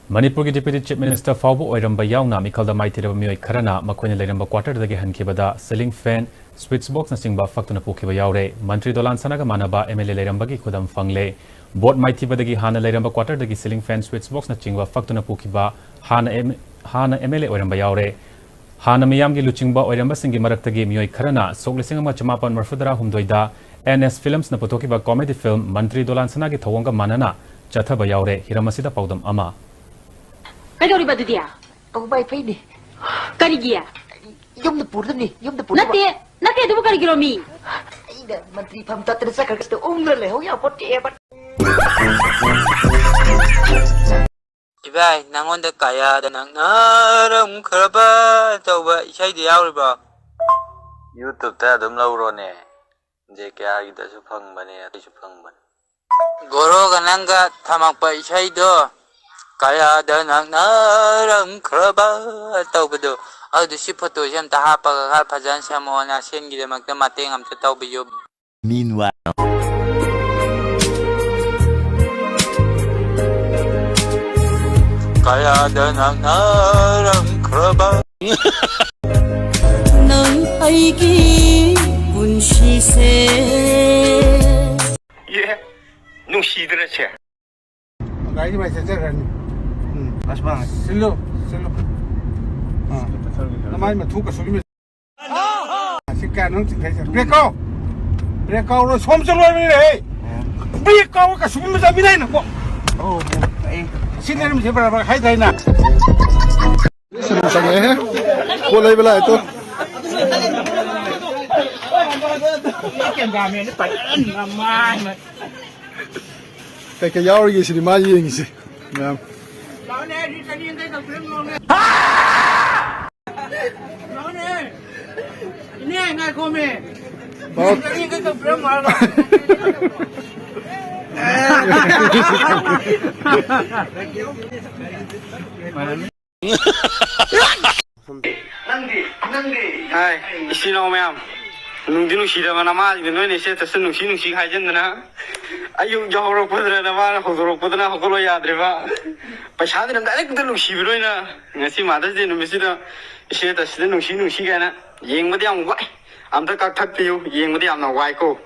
Manipur Deputy Chief Minister Faubu Oiramba Yauna Mikhalda Maithira Miyoi Kharana Makoina Leramba Quarter dagi Hankibada ceiling fan switch box na singba faktuna pukiba yaure Mantri Dolan Sanaga Manaba MLA Lerambagi Khudam Fangle Board Maithibadagi Hana Leramba Quarter dagi ceiling fan switch box na chingba faktuna pukiba Hana MLA Oiramba yaure Hana Miyamgi Luchingba Oiramba Singi Maraktagi Miyoi Kharana Soglisingama Chamapan Marfudara Humdoida NS Films na putokiba comedy film Mantri Dolan Sanagi Thawanga Manana Chathaba yaure Hiramasida Paudam Ama Kaidouri ba dudia? Aku baik ni. Kari giya? Yom na pur ni, yom na pur. Nate du kari giro mi. Ida menteri pamta terasa kerja tu umur le, hoya pot dia pot. Ibai, nangon de Kayada Nakna ramkharaba tauba Eseidu yauriba. YouTube ta adum laurone. Je kya ida su bane, su bane. Goroga Ngga Thammakpa Eseidu. Kayada Nakna ramkharaba tauba adu si photo jam ta hapa ga phajan samona sengi de makta mateng am ta tauba yo. Meanwhile, Kayada Nakna ramkharaba nang aigi punshi se ye nungsidra che Gaya macam macam mas bang Silo. Namanya mah thuk kasuri में सिक्का नों चिंता ब्रेको रो सोम चलो भी नहीं ब्रेको kasuri में जाबी नहीं ना को oh सिने में जेब बराबर खाई जाए ना Sino sange hai? Kulay bala ito. Kaya yaw rin si Maya yung isi. Ngam. Ini enggak kome. Bakit? Ini kan keberapa? hai isino ma'am nung dinu sida mana ma dinu ne se ta sunu sinu si hai jen na ayu jahoro pudra na ma hogoro pudra hogolo yadre ba paisa dinam direct dinu si biro na ngasi ma da dinu misida se ta sinu si ga na yeng ma diam wai am ta kak thak piu yeng ma diam na wai ko